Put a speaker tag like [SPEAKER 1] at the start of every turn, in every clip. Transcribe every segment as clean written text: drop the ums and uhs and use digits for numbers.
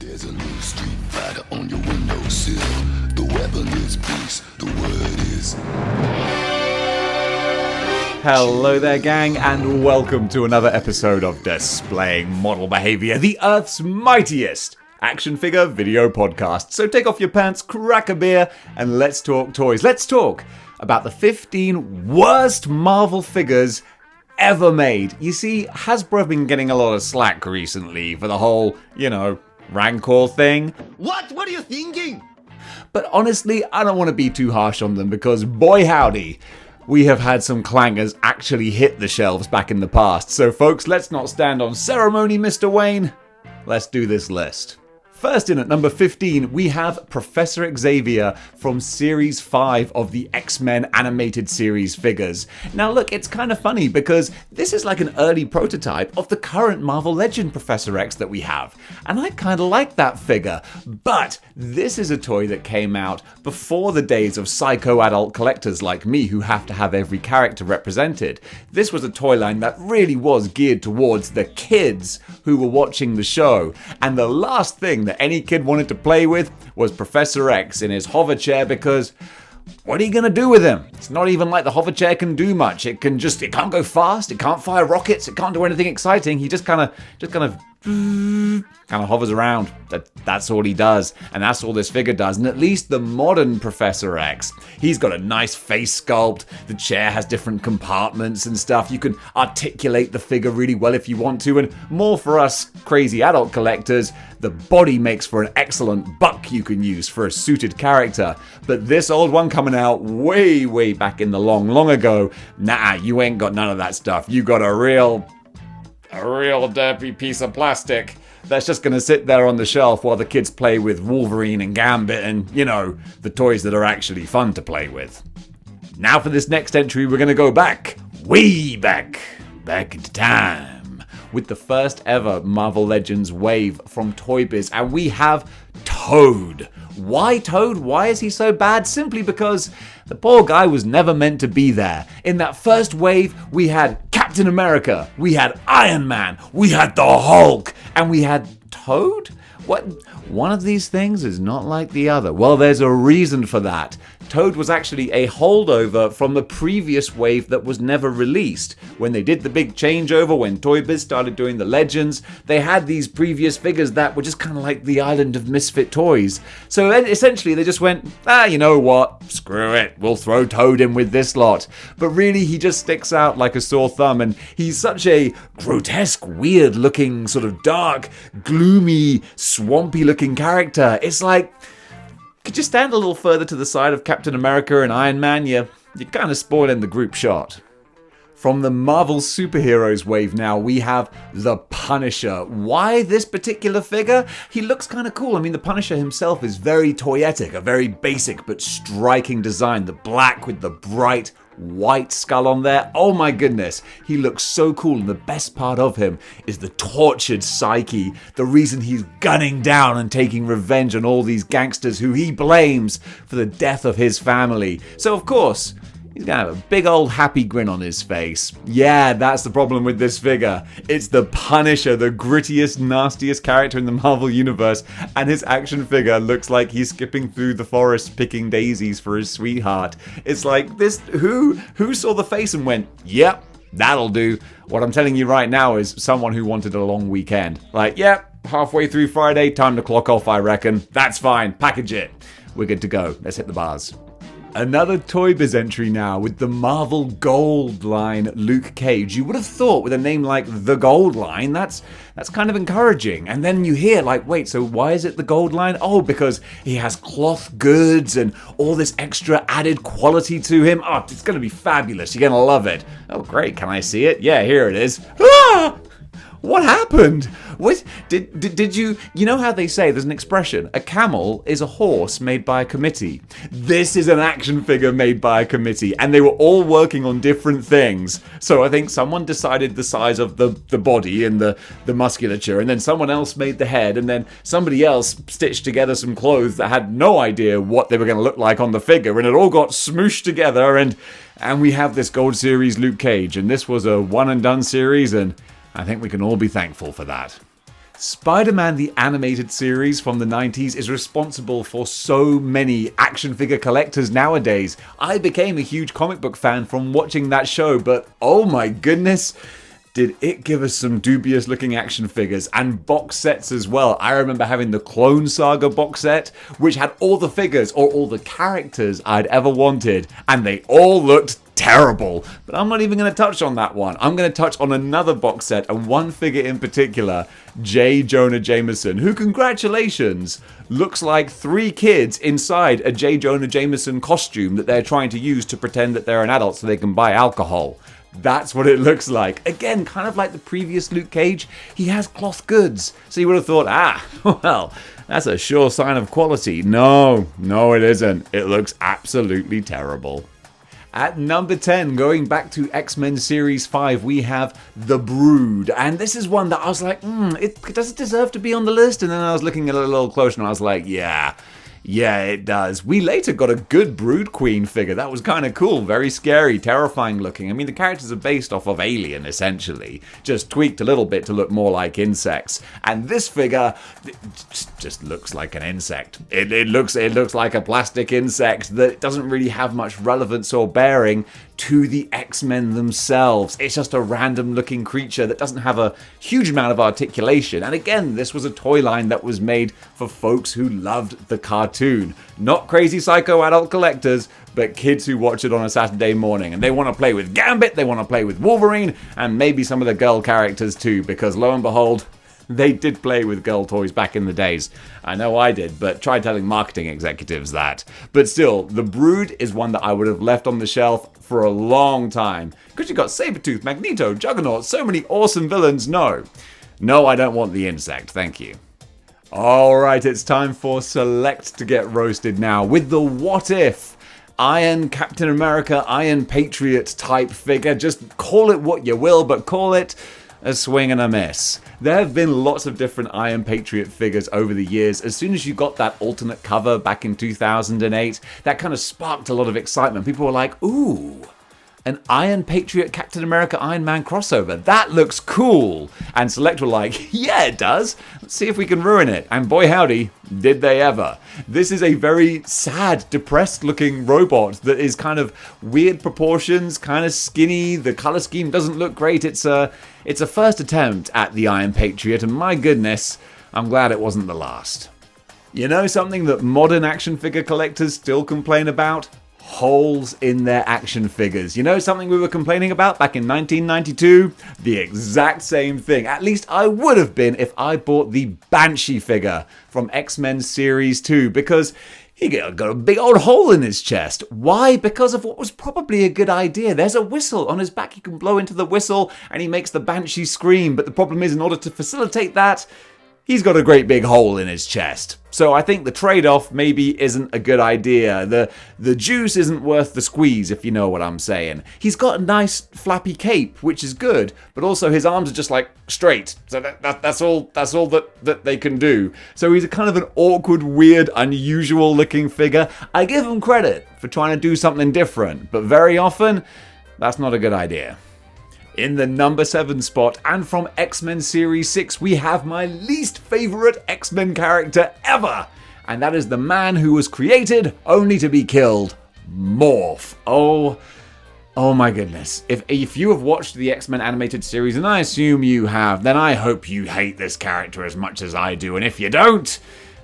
[SPEAKER 1] There's a new street fighter on your windowsill. The weapon is peace, the word is...
[SPEAKER 2] Hello there, gang, and welcome to another episode of Displaying Model Behaviour, the Earth's mightiest action figure video podcast. So take off your pants, crack a beer, and let's talk toys. Let's talk about the 15 worst Marvel figures ever made. You see, Hasbro have been getting a lot of slack recently for the whole, Rancor thing.
[SPEAKER 3] What are you thinking?
[SPEAKER 2] But honestly, I don't want to be too harsh on them because boy howdy, we have had some clangers actually hit the shelves back in the past. So folks, let's not stand on ceremony, Mr. Wayne. Let's do this list. First in at number 15, we have Professor Xavier from Series 5 of the X-Men animated series figures. Now look, it's kind of funny because this is like an early prototype of the current Marvel Legend Professor X that we have. And I kind of like that figure. But this is a toy that came out before the days of psycho adult collectors like me who have to have every character represented. This was a toy line that really was geared towards the kids who were watching the show. And the last thing that any kid wanted to play with was Professor X in his hover chair because what are you going to do with him? It's not even like the hover chair can do much. It can't go fast, it can't fire rockets, it can't do anything exciting. He just kind of hovers around. That's all he does, and that's all this figure does. And at least the modern Professor X, he's got a nice face sculpt. The chair has different compartments and stuff. You can articulate the figure really well if you want to, and more for us crazy adult collectors, the body makes for an excellent buck you can use for a suited character. But this old one coming out way back in the long ago, nah, you ain't got none of that stuff. You got a real derpy piece of plastic that's just going to sit there on the shelf while the kids play with Wolverine and Gambit and, the toys that are actually fun to play with. Now for this next entry, we're going to go way back into time, with the first ever Marvel Legends wave from Toybiz, and we have Toad. Why Toad? Why is he so bad? Simply because the poor guy was never meant to be there. In that first wave, we had Captain America, we had Iron Man, we had the Hulk, and we had Toad? What? One of these things is not like the other. Well, there's a reason for that. Toad was actually a holdover from the previous wave that was never released. When they did the big changeover, when Toybiz started doing the Legends, they had these previous figures that were just kind of like the island of misfit toys. So essentially they just went, you know what, screw it, we'll throw Toad in with this lot. But really he just sticks out like a sore thumb, and he's such a grotesque, weird looking, sort of dark, gloomy, swampy looking character. It's like, could you stand a little further to the side of Captain America and Iron Man? You're kind of spoiling the group shot. From the Marvel Superheroes wave now, we have the Punisher. Why this particular figure? He looks kind of cool. I mean, the Punisher himself is very toyetic, a very basic but striking design. The black with the bright white skull on there. Oh my goodness, he looks so cool, and the best part of him is the tortured psyche, the reason he's gunning down and taking revenge on all these gangsters who he blames for the death of his family. So of course, he's gonna have a big old happy grin on his face. Yeah, that's the problem with this figure. It's the Punisher, the grittiest, nastiest character in the Marvel Universe, and his action figure looks like he's skipping through the forest picking daisies for his sweetheart. It's like, this, who saw the face and went, yep, that'll do. What I'm telling you right now is someone who wanted a long weekend. Like, yep, halfway through Friday, time to clock off, I reckon. That's fine, package it. We're good to go. Let's hit the bars. Another Toybiz entry now with the Marvel Gold line Luke Cage. You would have thought with a name like the Gold line, that's kind of encouraging. And then you hear like, wait, so why is it the Gold line? Oh, because he has cloth goods and all this extra added quality to him. Oh, it's going to be fabulous. You're going to love it. Oh, great. Can I see it? Yeah, here it is. Ah! What happened? What did you know how they say there's an expression, a camel is a horse made by a committee. This is an action figure made by a committee, and they were all working on different things. So I think someone decided the size of the body and the musculature, and then someone else made the head, and then somebody else stitched together some clothes that had no idea what they were going to look like on the figure, and it all got smooshed together, and we have this Gold Series Luke Cage, and this was a one and done series, and I think we can all be thankful for that. Spider-Man the animated series from the 90s is responsible for so many action figure collectors nowadays. I became a huge comic book fan from watching that show, but oh my goodness, did it give us some dubious looking action figures and box sets as well. I remember having the Clone Saga box set, which had all the figures or all the characters I'd ever wanted, and they all looked terrible. But I'm not even going to touch on that one. I'm going to touch on another box set and one figure in particular, Jonah Jameson, who, congratulations, looks like 3 kids inside a Jonah Jameson costume that they're trying to use to pretend that they're an adult so they can buy alcohol. That's what it looks like. Again, kind of like the previous Luke Cage, he has cloth goods. So you would have thought, well, that's a sure sign of quality. No, it isn't. It looks absolutely terrible. At number 10, going back to X-Men Series 5, we have The Brood. And this is one that I was like, does it deserve to be on the list? And then I was looking at it a little closer and I was like, yeah, it does. We later got a good Brood Queen figure. That was kind of cool. Very scary, terrifying looking. I mean, the characters are based off of Alien, essentially. Just tweaked a little bit to look more like insects. And this figure just looks like an insect. It looks like a plastic insect that doesn't really have much relevance or bearing to the X-Men themselves. It's just a random looking creature that doesn't have a huge amount of articulation. And again, this was a toy line that was made for folks who loved the cartoon. Not crazy psycho adult collectors, but kids who watch it on a Saturday morning. And they want to play with Gambit, they want to play with Wolverine, and maybe some of the girl characters too, because lo and behold, they did play with girl toys back in the days. I know I did, but try telling marketing executives that. But still, The Brood is one that I would have left on the shelf for a long time. Because you got Sabretooth, Magneto, Juggernaut, so many awesome villains. No, I don't want the insect, thank you. Alright, it's time for Select to get roasted now with the What If Iron Captain America, Iron Patriot type figure. Just call it what you will, but call it a swing and a miss. There have been lots of different Iron Patriot figures over the years. As soon as you got that alternate cover back in 2008, that kind of sparked a lot of excitement. People were like, ooh, an Iron Patriot Captain America Iron Man crossover. That looks cool. And Select were like, yeah, it does. Let's see if we can ruin it. And boy howdy, did they ever. This is a very sad, depressed looking robot that is kind of weird proportions, kind of skinny. The color scheme doesn't look great. It's a first attempt at the Iron Patriot, and my goodness, I'm glad it wasn't the last. You know something that modern action figure collectors still complain about? Holes in their action figures. You know something we were complaining about back in 1992? The exact same thing. At least I would have been if I bought the Banshee figure from X-Men Series 2, because he got a big old hole in his chest. Why? Because of what was probably a good idea. There's a whistle on his back. He can blow into the whistle and he makes the Banshee scream. But the problem is, in order to facilitate that, he's got a great big hole in his chest. So I think the trade-off maybe isn't a good idea. The juice isn't worth the squeeze, if you know what I'm saying. He's got a nice flappy cape, which is good, but also his arms are just like straight. So that's all that they can do. So he's a kind of an awkward, weird, unusual looking figure. I give him credit for trying to do something different, but very often, that's not a good idea. In the number 7 spot, and from X-Men Series 6, we have my least favourite X-Men character ever. And that is the man who was created only to be killed, Morph. Oh my goodness. If you have watched the X-Men animated series, and I assume you have, then I hope you hate this character as much as I do. And if you don't,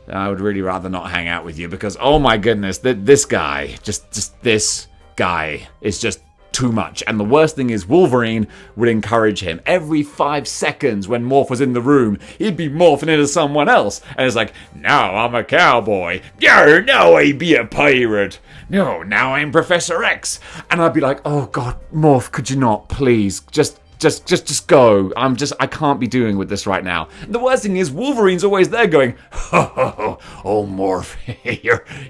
[SPEAKER 2] then I would really rather not hang out with you, because oh my goodness, this guy, just this guy is just too much. And the worst thing is, Wolverine would encourage him. Every 5 seconds when Morph was in the room, he'd be morphing into someone else. And it's like, now I'm a cowboy. No, now I be a pirate. No, now I'm Professor X. And I'd be like, oh God, Morph, could you not, please? Just go. I can't be doing with this right now. And the worst thing is, Wolverine's always there going, oh Morph,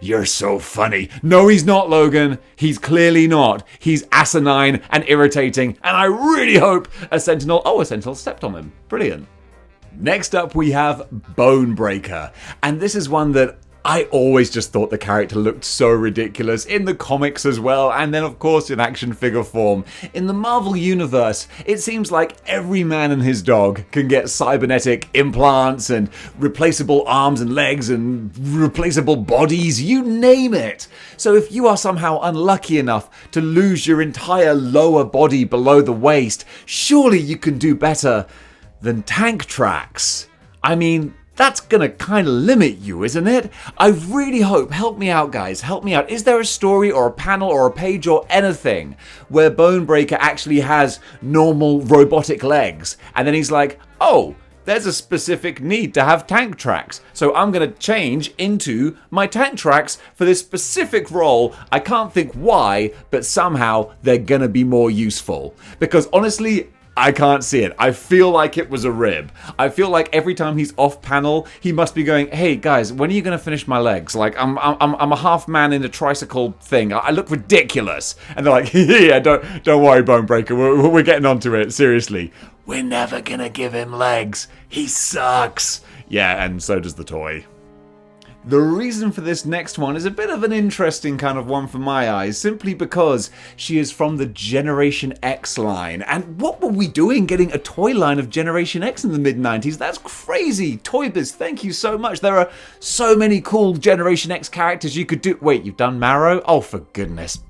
[SPEAKER 2] you're so funny. No, he's not, Logan. He's clearly not. He's asinine and irritating, and I really hope a Sentinel stepped on him. Brilliant. Next up, we have Bonebreaker. And this is one that I always just thought the character looked so ridiculous in the comics as well, and then of course in action figure form. In the Marvel universe, it seems like every man and his dog can get cybernetic implants and replaceable arms and legs and replaceable bodies, you name it. So if you are somehow unlucky enough to lose your entire lower body below the waist, surely you can do better than tank tracks. I mean, that's gonna kind of limit you, isn't it? I really hope, help me out guys, help me out. Is there a story or a panel or a page or anything where Bonebreaker actually has normal robotic legs and then he's like, oh, there's a specific need to have tank tracks, so I'm gonna change into my tank tracks for this specific role. I can't think why, but somehow they're gonna be more useful. Because honestly, I can't see it. I feel like it was a rib. I feel like every time he's off panel, he must be going, hey guys, when are you going to finish my legs? Like, I'm a half man in a tricycle thing. I look ridiculous. And they're like, yeah, don't worry, Bonebreaker. We're getting onto it. Seriously. We're never going to give him legs. He sucks. Yeah, and so does the toy. The reason for this next one is a bit of an interesting kind of one for my eyes, simply because she is from the Generation X line. And what were we doing getting a toy line of Generation X in the mid-90s? That's crazy. Toybiz, thank you so much. There are so many cool Generation X characters you could do. Wait, you've done Marrow? Oh, for goodness.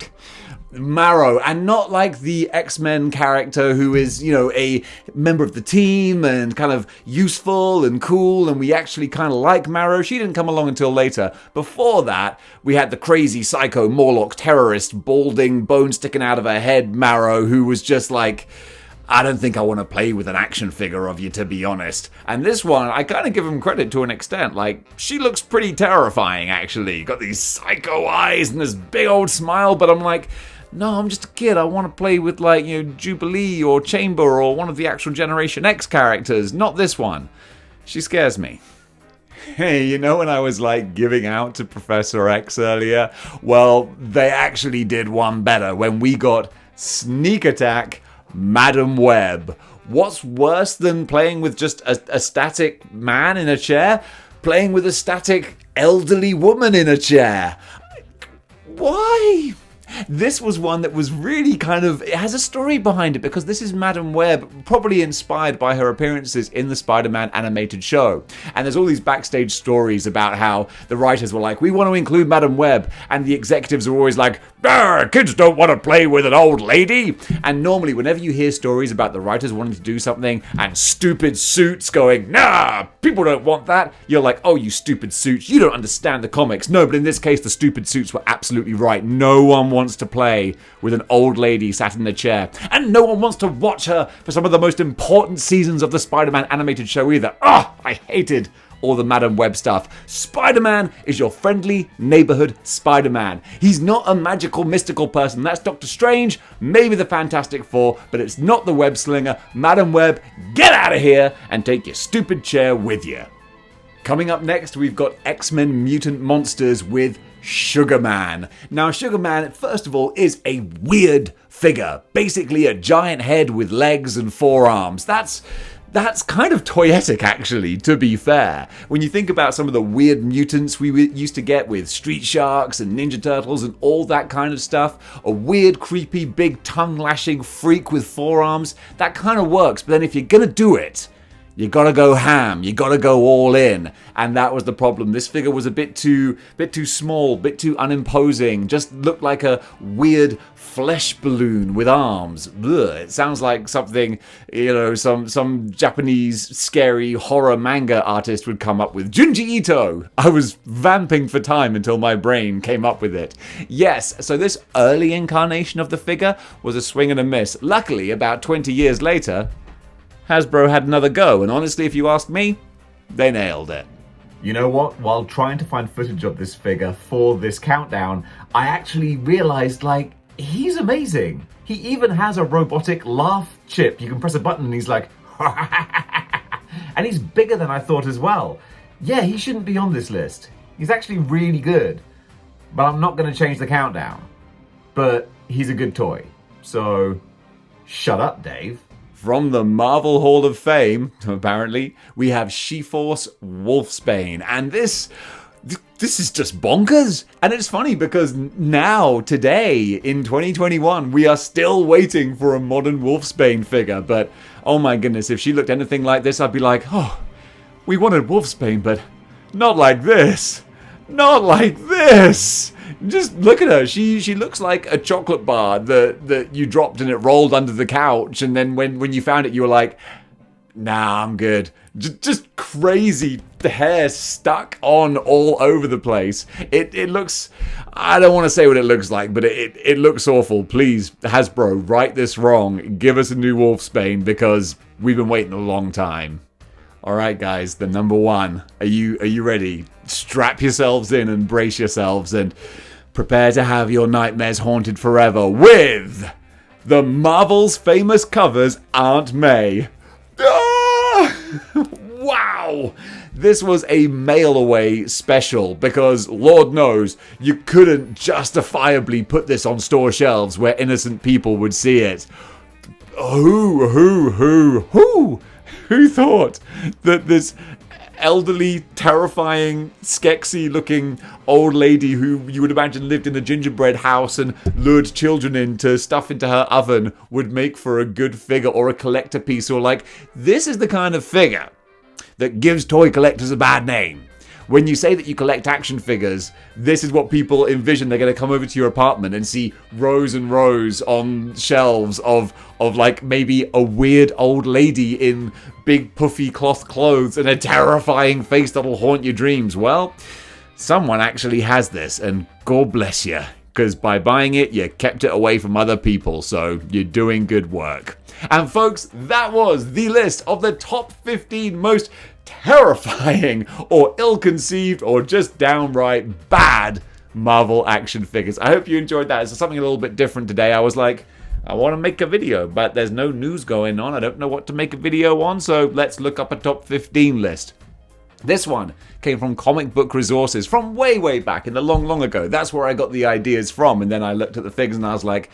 [SPEAKER 2] Marrow, and not like the X-Men character who is, you know, a member of the team and kind of useful and cool, and we actually kind of like Marrow. She didn't come along until later. Before that, we had the crazy psycho Morlock terrorist, balding, bone sticking out of her head Marrow, who was just like, I don't think I want to play with an action figure of you, to be honest. And this one, I kind of give him credit to an extent. Like, she looks pretty terrifying, actually. Got these psycho eyes and this big old smile, but I'm like, no, I'm just a kid. I want to play with, like, you know, Jubilee or Chamber or one of the actual Generation X characters, not this one. She scares me. Hey, you know when I was, like, giving out to Professor X earlier? Well, they actually did one better when we got Sneak Attack Madam Web. What's worse than playing with just a static man in a chair? Playing with a static elderly woman in a chair. Why? This was one that was really kind of, it has a story behind it, because this is Madam Web, probably inspired by her appearances in the Spider-Man animated show. And there's all these backstage stories about how the writers were like, we want to include Madam Web, and the executives are always like, kids don't want to play with an old lady. And normally, whenever you hear stories about the writers wanting to do something and stupid suits going, nah, people don't want that, you're like, oh, you stupid suits, you don't understand the comics. No, but in this case, the stupid suits were absolutely right. No one wants to play with an old lady sat in a chair, and no one wants to watch her for some of the most important seasons of the Spider-Man animated show either. I hated all the Madam Web stuff. Spider-Man is your friendly neighborhood Spider-Man. He's not a magical, mystical person. That's Doctor Strange, maybe the Fantastic Four, but it's not the web slinger. Madam Web, get out of here and take your stupid chair with you. Coming up next, we've got X-Men Mutant Monsters with Sugar Man. Now, Sugar Man, first of all, is a weird figure. Basically a giant head with legs and forearms. That's kind of toyetic, actually, to be fair. When you think about some of the weird mutants we used to get with Street Sharks and Ninja Turtles and all that kind of stuff, a weird, creepy, big tongue-lashing freak with forearms, that kind of works. But then if you're gonna do it, you gotta go ham, you gotta go all in. And that was the problem. This figure was a bit too small, bit too unimposing, just looked like a weird flesh balloon with arms. Ugh, it sounds like something, you know, some Japanese scary horror manga artist would come up with. Junji Ito! I was vamping for time until my brain came up with it. Yes, so this early incarnation of the figure was a swing and a miss. Luckily, about 20 years later, Hasbro had another go, and honestly, if you ask me, they nailed it. You know what? While trying to find footage of this figure for this countdown, I actually realized, like, he's amazing. He even has a robotic laugh chip. You can press a button and he's like, and he's bigger than I thought as well. Yeah, he shouldn't be on this list. He's actually really good, but I'm not going to change the countdown. But he's a good toy, so shut up, Dave. From the Marvel Hall of Fame, apparently, we have She-Force Wolfsbane. And this this is just bonkers. And it's funny because now, today, in 2021, we are still waiting for a modern Wolfsbane figure. But, oh my goodness, if she looked anything like this, I'd be like, oh, we wanted Wolfsbane, but not like this. Not like this. Just look at her. She looks like a chocolate bar that you dropped and it rolled under the couch. And then when you found it, you were like, nah, I'm good. Just crazy hair stuck on all over the place. It looks, I don't want to say what it looks like, but it looks awful. Please, Hasbro, right this wrong. Give us a new Wolfsbane because we've been waiting a long time. Alright guys, the number one. Are you ready? Strap yourselves in and brace yourselves and prepare to have your nightmares haunted forever with the Marvel's famous covers Aunt May. Ah! Wow! This was a mail-away special because, Lord knows, you couldn't justifiably put this on store shelves where innocent people would see it. Who thought that this elderly, terrifying, Skeksis-looking old lady who you would imagine lived in a gingerbread house and lured children in to stuff into her oven would make for a good figure or a collector piece, or like, this is the kind of figure that gives toy collectors a bad name. When you say that you collect action figures, this is what people envision. They're going to come over to your apartment and see rows and rows on shelves of like maybe a weird old lady in big puffy cloth clothes and a terrifying face that'll haunt your dreams. Well, someone actually has this, and God bless you, because by buying it, you kept it away from other people, so you're doing good work. And folks, that was the list of the top 15 most terrifying or ill-conceived or just downright bad Marvel action figures. I hope you enjoyed that. It's something a little bit different today. I was like, I want to make a video, but there's no news going on. I don't know what to make a video on, so let's look up a top 15 list. This one came from Comic Book Resources from way back in the long ago. That's where I got the ideas from, and then I looked at the figures and I was like,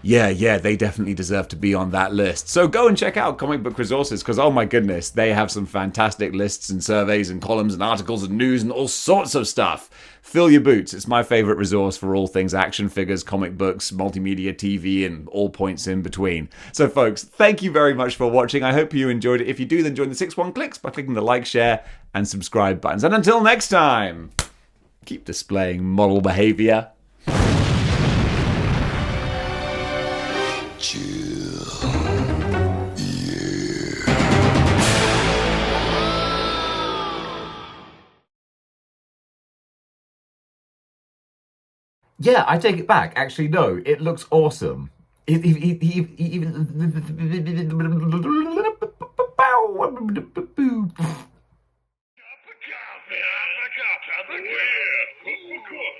[SPEAKER 2] yeah, they definitely deserve to be on that list. So go and check out Comic Book Resources because, oh my goodness, they have some fantastic lists and surveys and columns and articles and news and all sorts of stuff. Fill your boots. It's my favorite resource for all things action figures, comic books, multimedia, TV, and all points in between. So folks, thank you very much for watching. I hope you enjoyed it. If you do, then join the 6-1 clicks by clicking the like, share, and subscribe buttons. And until next time, keep displaying model behavior.
[SPEAKER 1] Chill.
[SPEAKER 2] Yeah, I take it back. Actually, no, it looks awesome.
[SPEAKER 4] Cup of coffee, half a cup of coffee.